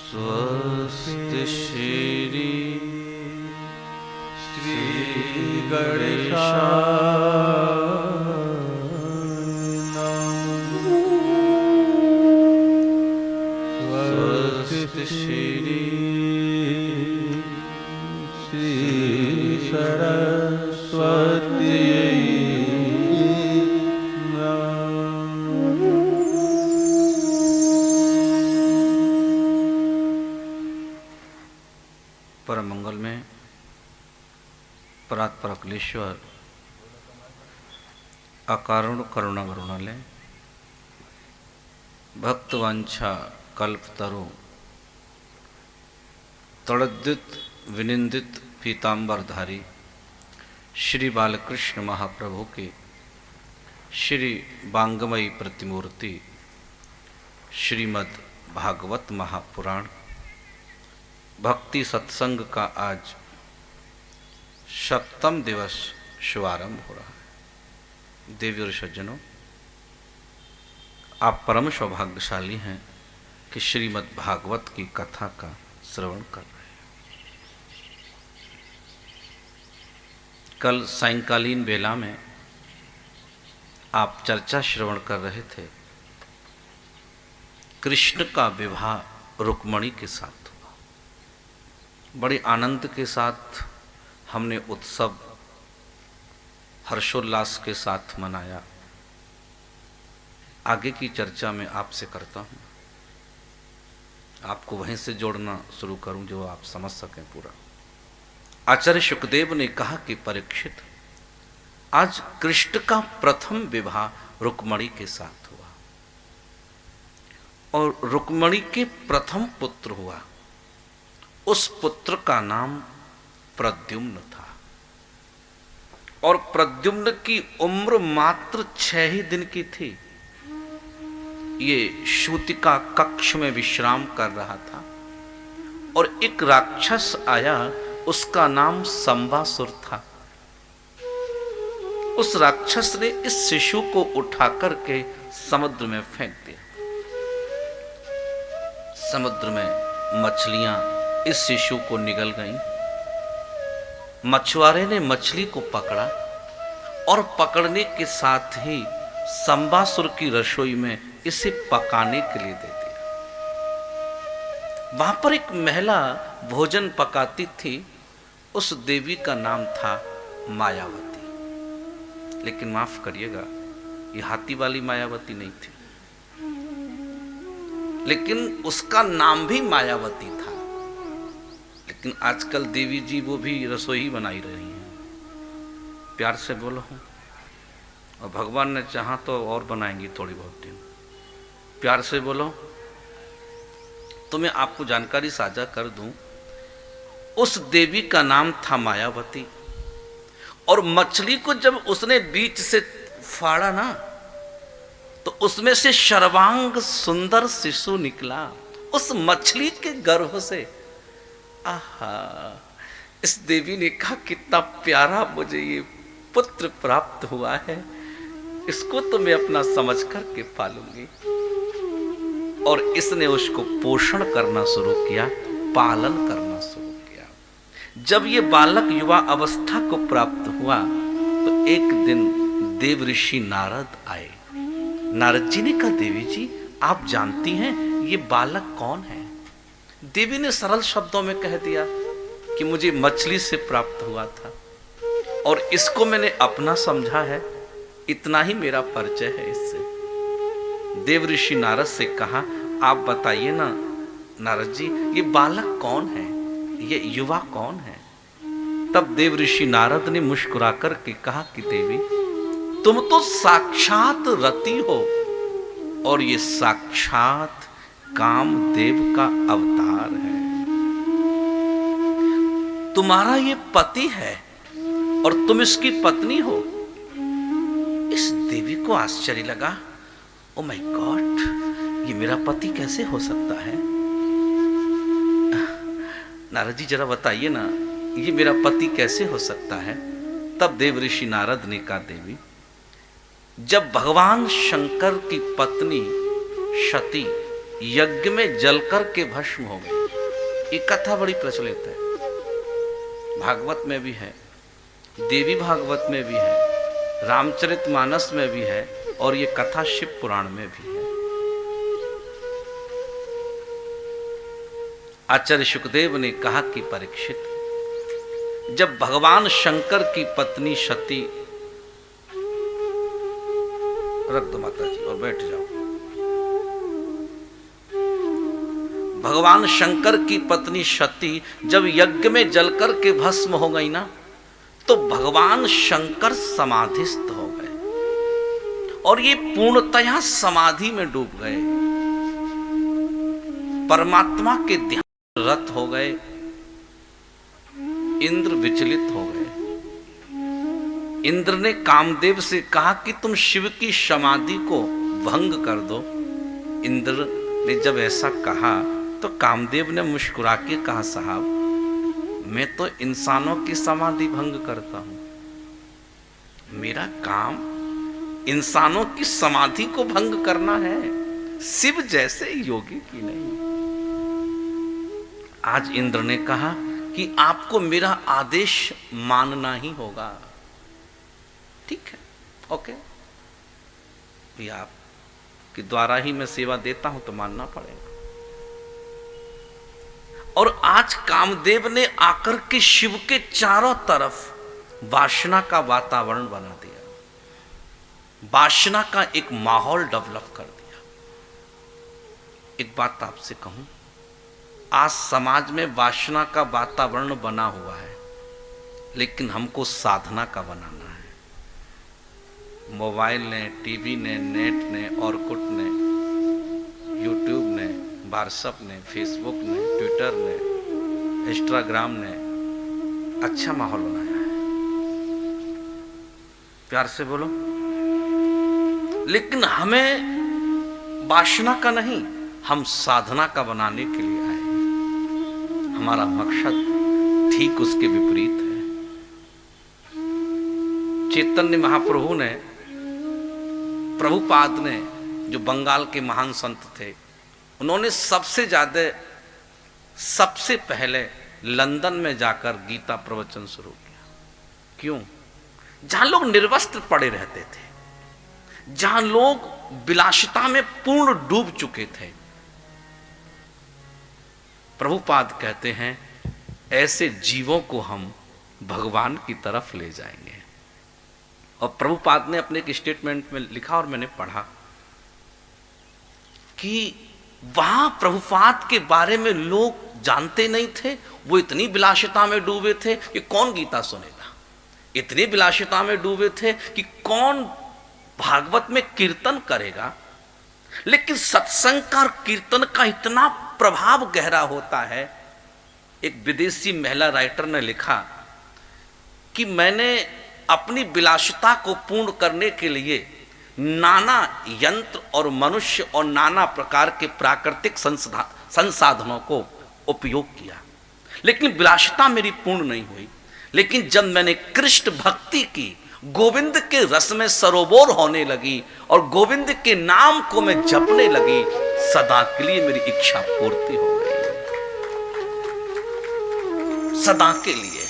स्वस्ति श्री स्वस्ति श्री सरस्वती परम मंगल में परात्पर अखिलेश्वर अकारण करुणा वरुणालय भक्तवांछा कल्पतरु तड़द्युत विनिंदित पीतांबरधारी श्री बालकृष्ण महाप्रभु के श्री बांगमयी प्रतिमूर्ति श्रीमद् भागवत महापुराण भक्ति सत्संग का आज 7वां दिवस शुभारंभ हो रहा है। देवी और सज्जनों, आप परम सौभाग्यशाली हैं कि श्रीमद् भागवत की कथा का श्रवण कर रहे हैं। कल सायंकालीन बेला में आप चर्चा श्रवण कर रहे थे। कृष्ण का विवाह रुक्मणी के साथ हुआ। बड़े आनंद के साथ हमने उत्सव हर्षोल्लास के साथ मनाया। आगे की चर्चा में आपसे करता हूँ, आपको वहीं से जोड़ना शुरू करूं जो आप समझ सकें पूरा। आचार्य शुकदेव ने कहा कि परीक्षित, आज कृष्ण का प्रथम विवाह रुक्मणी के साथ हुआ और रुक्मणी के प्रथम पुत्र हुआ। उस पुत्र का नाम प्रद्युम्न था और प्रद्युम्न की उम्र मात्र 6 ही दिन की थी। ये शूतिका कक्ष में विश्राम कर रहा था और एक राक्षस आया, उसका नाम संबासुर था। उस राक्षस ने इस शिशु को उठा करके समुद्र में फेंक दिया। समुद्र में मछलियां इस शिशु को निगल गईं। मछुआरे ने मछली को पकड़ा और पकड़ने के साथ ही संबासुर की रसोई में इसे पकाने के लिए दे दिया। वहां पर एक महिला भोजन पकाती थी। उस देवी का नाम था मायावती। लेकिन माफ करिएगा, ये हाथी वाली मायावती नहीं थी, लेकिन उसका नाम भी मायावती था। लेकिन आजकल देवी जी वो भी रसोई बनाई रही हैं। प्यार से बोलो, और भगवान ने चाहा तो और बनाएंगी थोड़ी बहुत दिन। प्यार से बोलो। तो मैं आपको जानकारी साझा कर दूं, उस देवी का नाम था मायावती। और मछली को जब उसने बीच से फाड़ा ना, तो उसमें से सर्वांग सुंदर शिशु निकला उस मछली के गर्भ से। आहा, इस देवी ने कहा, कितना प्यारा मुझे ये पुत्र प्राप्त हुआ है, इसको तो मैं अपना समझ करके पालूंगी। और इसने उसको पोषण करना शुरू किया, पालन करना शुरू किया। जब ये बालक युवा अवस्था को प्राप्त हुआ तो एक दिन देव ऋषि नारद आए। नारद जी ने कहा, देवी जी आप जानती हैं ये बालक कौन है? देवी ने सरल शब्दों में कह दिया कि मुझे मछली से प्राप्त हुआ था और इसको मैंने अपना समझा है, इतना ही मेरा परिचय है इससे। देव ऋषि नारद से कहा, आप बताइए ना नारद जी, ये बालक कौन है, ये युवा कौन है? तब देव ऋषि नारद ने मुस्कुरा कर के कहा कि देवी, तुम तो साक्षात रति हो और ये साक्षात कामदेव का अवतार है। तुम्हारा ये पति है और तुम इसकी पत्नी हो। इस देवी को आश्चर्य लगा, ओ माय गॉड, ये मेरा पति कैसे हो सकता है? नारद जी जरा बताइए ना, ये मेरा पति कैसे हो सकता है? तब देव ऋषि नारद ने कहा, देवी, जब भगवान शंकर की पत्नी सती यज्ञ में जलकर के भस्म हो गई। ये कथा बड़ी प्रचलित है, भागवत में भी है, देवी भागवत में भी है, रामचरितमानस में भी है, और ये कथा शिव पुराण में भी है। आचार्य शुकदेव ने कहा कि परीक्षित, जब भगवान शंकर की पत्नी सती, रख दो माता जी और बैठ जाओ, भगवान शंकर की पत्नी सती जब यज्ञ में जलकर के भस्म हो गई ना, तो भगवान शंकर समाधिस्थ हो गए और ये पूर्णतया समाधि में डूब गए, परमात्मा के ध्यान रत हो गए। इंद्र विचलित हो गए। इंद्र ने कामदेव से कहा कि तुम शिव की समाधि को भंग कर दो। इंद्र ने जब ऐसा कहा तो कामदेव ने मुस्कुरा के कहा, साहब मैं तो इंसानों की समाधि भंग करता हूं, मेरा काम इंसानों की समाधि को भंग करना है, शिव जैसे योगी की नहीं। आज इंद्र ने कहा कि आपको मेरा आदेश मानना ही होगा। ठीक है, ओके, भी आपके द्वारा ही मैं सेवा देता हूं तो मानना पड़ेगा। और आज कामदेव ने आकर के शिव के चारों तरफ वासना का वातावरण बना दिया, वासना का एक माहौल डेवलप कर दिया। एक बात आपसे कहूं, आज समाज में वासना का वातावरण बना हुआ है, लेकिन हमको साधना का बनाना है। मोबाइल ने, टीवी ने, नेट ने, ऑरकुट ने, यूट्यूब ने, व्हाट्सएप ने, फेसबुक ने, ट्विटर ने, इंस्टाग्राम ने अच्छा माहौल बनाया है, प्यार से बोलो। लेकिन हमें वासना का नहीं, हम साधना का बनाने के लिए आए। हमारा मकसद ठीक उसके विपरीत है। चैतन्य महाप्रभु ने, प्रभुपाद ने, जो बंगाल के महान संत थे, उन्होंने सबसे पहले लंदन में जाकर गीता प्रवचन शुरू किया। क्यों? जहां लोग निर्वस्त्र पड़े रहते थे, जहां लोग विलासिता में पूर्ण डूब चुके थे, प्रभुपाद कहते हैं ऐसे जीवों को हम भगवान की तरफ ले जाएंगे। और प्रभुपाद ने अपने एक स्टेटमेंट में लिखा और मैंने पढ़ा कि वहां प्रभुपाद के बारे में लोग जानते नहीं थे, वो इतनी विलासिता में डूबे थे कि कौन गीता सुनेगा, इतनी विलासिता में डूबे थे कि कौन भागवत में कीर्तन करेगा। लेकिन सत्संग का कीर्तन का इतना प्रभाव गहरा होता है। एक विदेशी महिला राइटर ने लिखा कि मैंने अपनी विलासिता को पूर्ण करने के लिए नाना यंत्र और मनुष्य और नाना प्रकार के प्राकृतिक संसाधनों को उपयोग किया, लेकिन विलासिता मेरी पूर्ण नहीं हुई। लेकिन जब मैंने कृष्ण भक्ति की, गोविंद के रस में सरोबोर होने लगी और गोविंद के नाम को मैं जपने लगी, सदा के लिए मेरी इच्छा पूर्ति हो गई। सदा के लिए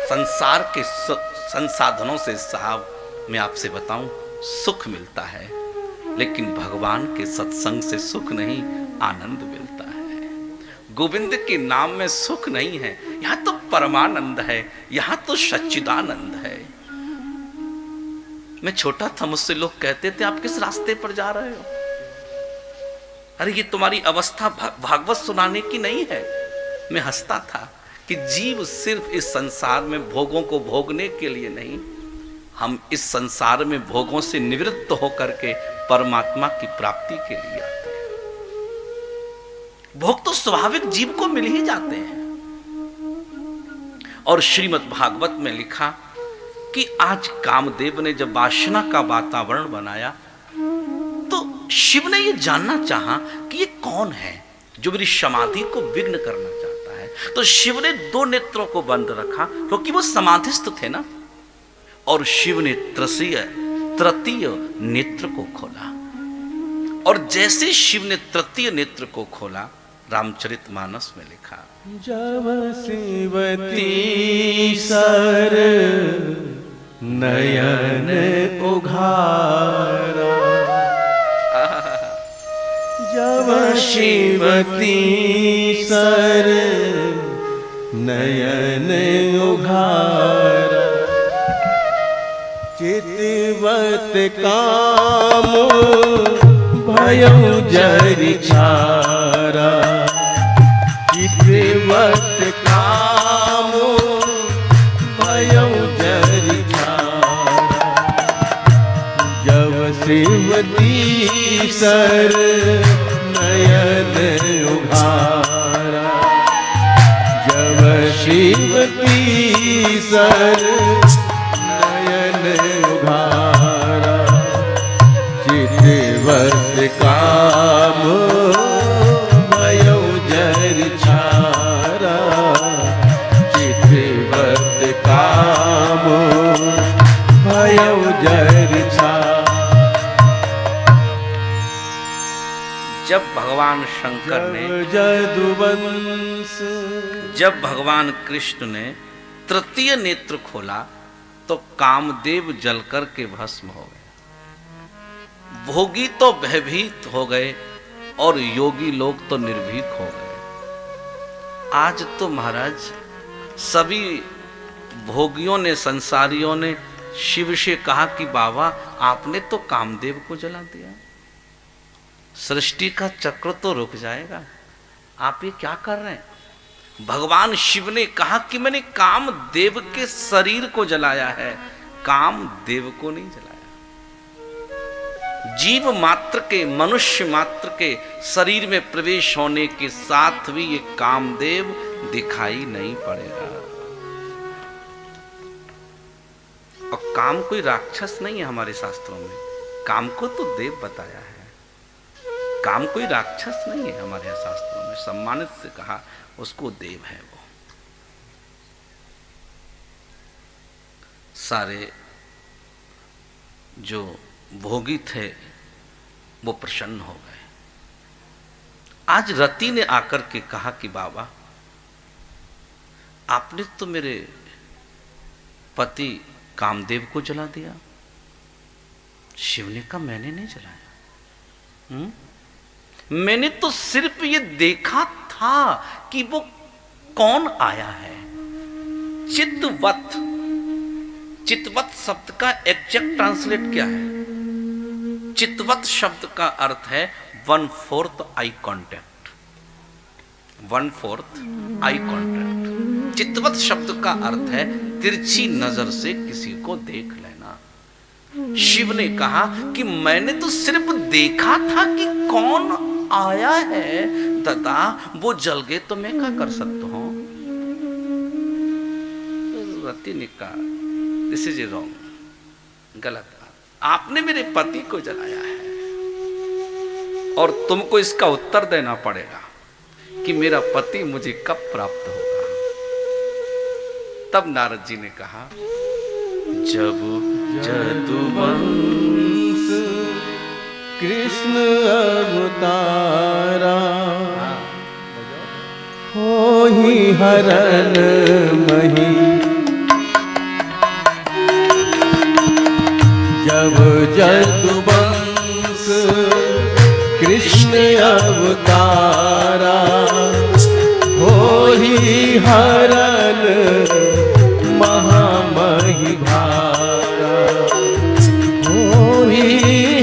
संसार के संसाधनों से साहब मैं आपसे बताऊं सुख मिलता है, लेकिन भगवान के सत्संग से सुख नहीं, आनंद मिलता है। गोविंद के नाम में सुख नहीं है, यहां तो परमानंद है, यहां तो सच्चिदानंद है। मैं छोटा था, मुझसे लोग कहते थे आप किस रास्ते पर जा रहे हो? अरे ये तुम्हारी अवस्था भागवत सुनाने की नहीं है। मैं हंसता था कि जीव सिर्फ इस संसार में भोगों को भोगने के लिए नहीं, हम इस संसार में भोगों से निवृत्त होकर के परमात्मा की प्राप्ति के लिए आते हैं। भोग तो स्वाभाविक जीव को मिल ही जाते हैं। और श्रीमद् भागवत में लिखा कि आज कामदेव ने जब वासना का वातावरण बनाया तो शिव ने यह जानना चाहा कि ये कौन है जो मेरी समाधि को विघ्न करना चाहता है। तो शिव ने दो नेत्रों को बंद रखा, क्योंकि वो समाधिस्थ थे ना, और शिव ने तृतीय नेत्र को खोला। और जैसे शिव ने तृतीय नेत्र को खोला, रामचरितमानस में लिखा, जब शिवती सर नयन उघारा, जब शिवती सर नयन उघारा, चितवत काम भयउ जरि छारा, चितवत काम भयउ जरि छारा, जब शिवती सर नयन उघारा, जब शिवती सर नयन उघारा, चितवत काम भयउ जरि छारा, चितवत काम भयउ जरि छारा। जब भगवान शंकर ने, जदुवंश, जब भगवान कृष्ण ने तृतीय नेत्र खोला तो कामदेव जलकर के भस्म हो गए, भोगी तो भयभीत हो गए और योगी लोग तो निर्भीक हो गए। आज तो महाराज सभी भोगियों ने, संसारियों ने शिव से कहा कि बाबा आपने तो कामदेव को जला दिया, सृष्टि का चक्र तो रुक जाएगा, आप ये क्या कर रहे हैं? भगवान शिव ने कहा कि मैंने कामदेव के शरीर को जलाया है, कामदेव को नहीं जलाया। जीव मात्र के, मनुष्य मात्र के शरीर में प्रवेश होने के साथ भी ये कामदेव दिखाई नहीं पड़ेगा। और काम कोई राक्षस नहीं है हमारे शास्त्रों में, काम को तो देव बताया है, काम कोई राक्षस नहीं है हमारे शास्त्रों में, सम्मानित से कहा उसको देव है। वो सारे जो भोगी थे वो प्रसन्न हो गए। आज रति ने आकर के कहा कि बाबा आपने तो मेरे पति कामदेव को जला दिया। शिव ने कहा मैंने नहीं जलाया, मैंने तो सिर्फ ये देखा था कि वो कौन आया है। चित्तवत, चित्तवत शब्द का एग्जैक्ट ट्रांसलेट क्या है? चित्तवत शब्द का अर्थ है 1/4 आई कांटेक्ट, 1/4 आई कांटेक्ट। चित्तवत शब्द का अर्थ है तिरछी नजर से किसी को देख लेना। शिव ने कहा कि मैंने तो सिर्फ देखा था कि कौन आया है, दादा वो जल गए तो मैं क्या कर सकता हूं? रति ने कहा दिस इज रॉन्ग, गलत बात, आपने मेरे पति को जलाया है और तुमको इसका उत्तर देना पड़ेगा कि मेरा पति मुझे कब प्राप्त होगा। तब नारद जी ने कहा जब जदुवंश कृष्ण अवतारा, होहि हरन मही, जब जदुवंश कृष्ण अवतारा, होहि हरन महामहि भारा, होहि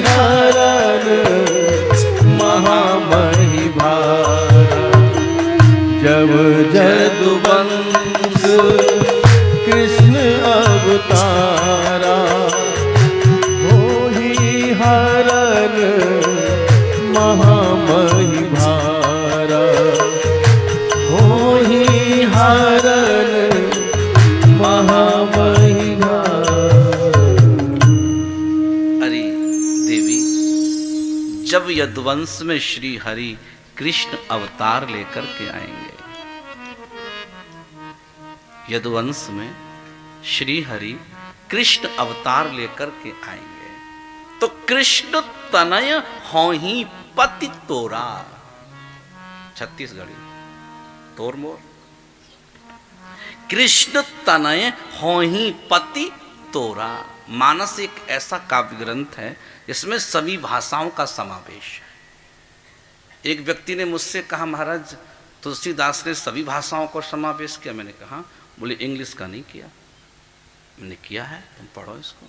हरन महामहि भारा, जब जदुवंश कृष्ण अवतारा, होहि हरन महामहि भारा, होहि हरन महामहि भारा। अरे देवी, जब यदुवंश में श्री हरि कृष्ण अवतार लेकर के आएंगे, यदुवंश में श्री हरि कृष्ण अवतार लेकर के आएंगे, तो कृष्ण तनय होही पति तोरा। छत्तीसगढ़ी तोर मोर। कृष्ण तनय होही पति तोरा। मानस एक ऐसा काव्य ग्रंथ है इसमें सभी भाषाओं का समावेश है। एक व्यक्ति ने मुझसे कहा, महाराज तुलसीदास ने सभी भाषाओं को समावेश किया। मैंने कहा, बोले इंग्लिश का नहीं किया। मैंने किया है, तुम पढ़ो इसको।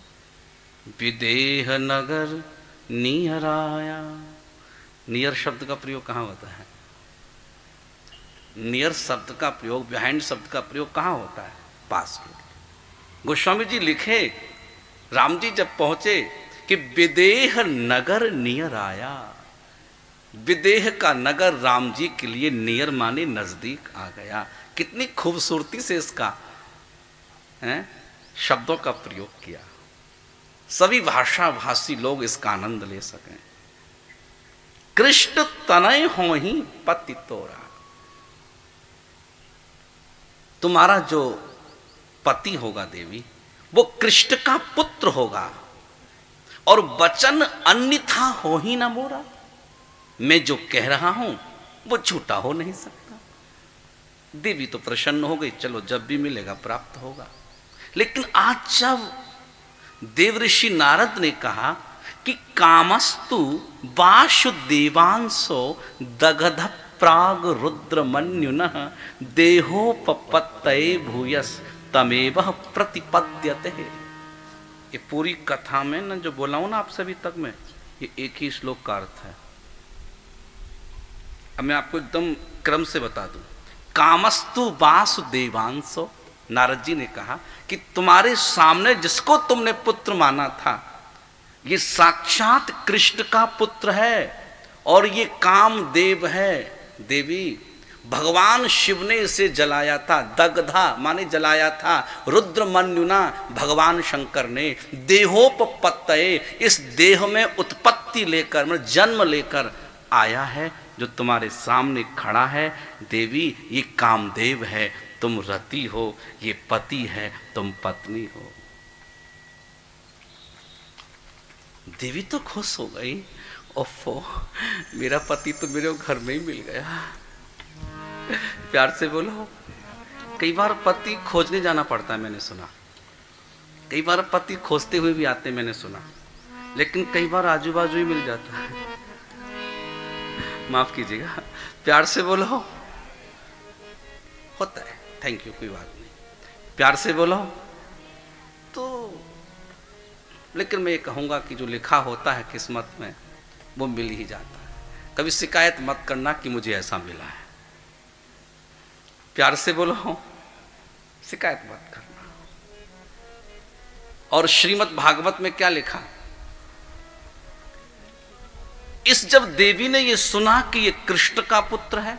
विदेह नगर नियराया। नियर शब्द का प्रयोग कहाँ होता है? नियर शब्द का प्रयोग, बिहाइंड शब्द का प्रयोग कहाँ होता है? पास के। गोस्वामी जी लिखे, राम जी जब पहुंचे कि विदेह नगर नियर आया। विदेह का नगर राम जी के लिए नियर माने नजदीक आ गया। कितनी खूबसूरती से इसका शब्दों का प्रयोग किया, सभी भाषा भाषी लोग इसका आनंद ले सकें। कृष्ण तनय होही पति तोरा। तुम्हारा जो पति होगा देवी, वो कृष्ण का पुत्र होगा, और वचन अन्यथा हो ही ना मोरा। मैं जो कह रहा हूं वो झूठा हो नहीं सकता। देवी तो प्रसन्न हो गई, चलो जब भी मिलेगा प्राप्त होगा। लेकिन आज जब देवऋषि नारद ने कहा कि कामस्तु वासुदेवांशो दगध प्राग रुद्रमन्युनः देहोपपत्तये भूयस तमेव प्रतिपद्यते। ये पूरी कथा में ना जो बोला हूं ना आप सभी तक में, ये एक ही श्लोक का अर्थ है। अब मैं आपको एकदम क्रम से बता दूं। कामस्तु वासुदेवांशो, नारद जी ने कहा कि तुम्हारे सामने जिसको तुमने पुत्र माना था, ये साक्षात कृष्ण का पुत्र है, और ये कामदेव है। देवी, भगवान शिव ने इसे जलाया था, दग्धा माने जलाया था, रुद्रमन्युना भगवान शंकर ने, देहोपपत्तये इस देह में उत्पत्ति लेकर, मतलब जन्म लेकर आया है, जो तुम्हारे सामने खड़ा है। देवी, ये कामदेव है, तुम रति हो, ये पति है, तुम पत्नी हो। देवी तो खुश हो गई, ओफो मेरा पति तो मेरे घर में ही मिल गया। प्यार से बोलो। कई बार पति खोजने जाना पड़ता है, मैंने सुना। कई बार पति खोजते हुए भी आते, मैंने सुना। लेकिन कई बार आजू बाजू ही मिल जाता है। माफ कीजिएगा, प्यार से बोलो। होता है, थैंक यू, कोई बात नहीं। प्यार से बोलो तो। लेकिन मैं ये कहूँगा कि जो लिखा होता है किस्मत में, वो मिल ही जाता है। कभी शिकायत मत करना कि मुझे ऐसा मिला है। प्यार से बोलो, शिकायत मत करना। और श्रीमद् भागवत में क्या लिखा? इस जब देवी ने ये सुना कि ये कृष्ण का पुत्र है,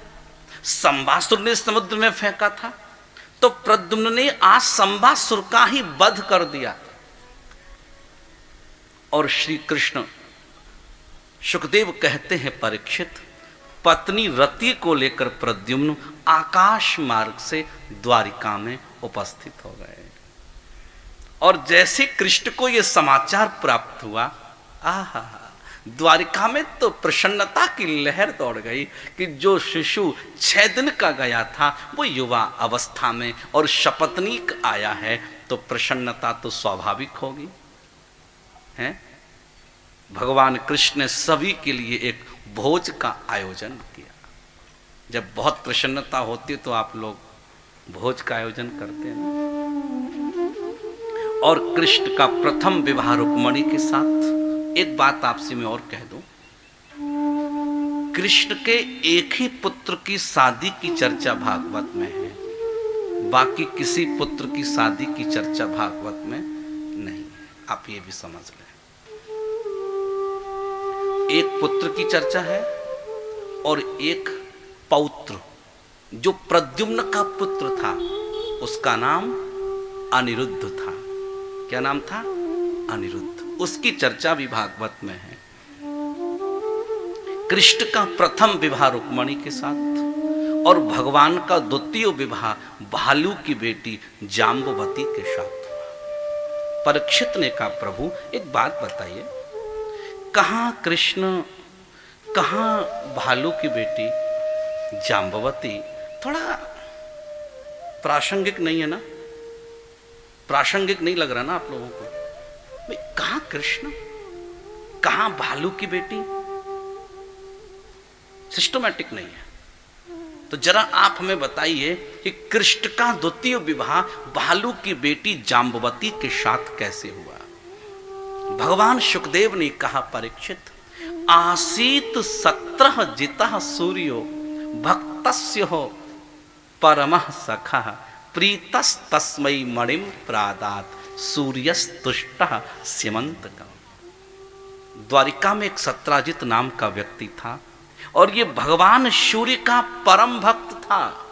संबासुर ने समुद्र में फेंका था, तो प्रद्युम्न ने आज संबासुर का ही वध कर दिया। और श्री कृष्ण, सुखदेव कहते हैं, परीक्षित, पत्नी रति को लेकर प्रद्युम्न आकाश मार्ग से द्वारिका में उपस्थित हो गए। और जैसे कृष्ण को यह समाचार प्राप्त हुआ, आहा, द्वारिका में तो प्रसन्नता की लहर दौड़ गई कि जो शिशु 6 दिन का गया था वो युवा अवस्था में और सपत्नीक आया है, तो प्रसन्नता तो स्वाभाविक होगी है। भगवान कृष्ण ने सभी के लिए एक भोज का आयोजन किया। जब बहुत प्रसन्नता होती है तो आप लोग भोज का आयोजन करते हैं। और कृष्ण का प्रथम विवाह रुक्मिणी के साथ। एक बात आपसे मैं और कह दूं, कृष्ण के एक ही पुत्र की शादी की चर्चा भागवत में है, बाकी किसी पुत्र की शादी की चर्चा भागवत में नहीं है। आप ये भी समझ लें। एक पुत्र की चर्चा है और एक पौत्र, जो प्रद्युम्न का पुत्र था, उसका नाम अनिरुद्ध था। क्या नाम था? अनिरुद्ध। उसकी चर्चा भी भागवत में है। कृष्ण का प्रथम विवाह रुक्मिणी के साथ और भगवान का द्वितीय विवाह भालू की बेटी जाम्बवती के साथ हुआ। परीक्षित ने कहा, प्रभु एक बात बताइए, कहाँ कृष्ण, कहाँ भालू की बेटी जाम्बवती? थोड़ा प्रासंगिक नहीं है ना? प्रासंगिक नहीं लग रहा ना आप लोगों को? भाई कहाँ कृष्ण, कहाँ भालू की बेटी? सिस्टमैटिक नहीं है। तो जरा आप हमें बताइए कि कृष्ण का द्वितीय विवाह भालू की बेटी जाम्बवती के साथ कैसे हुआ? भगवान सुखदेव ने कहा, परीक्षित, आसीत 17 जिता सूर्यो भक्तस्य हो परमः सखः प्रीतस तस्मै मणिम प्रादात सूर्यस्तुष्टः स्यमंतकम्। द्वारिका में एक सत्राजित नाम का व्यक्ति था और ये भगवान सूर्य का परम भक्त था,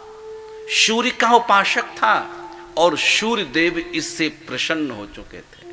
सूर्य का उपासक था और सूर्य देव इससे प्रसन्न हो चुके थे।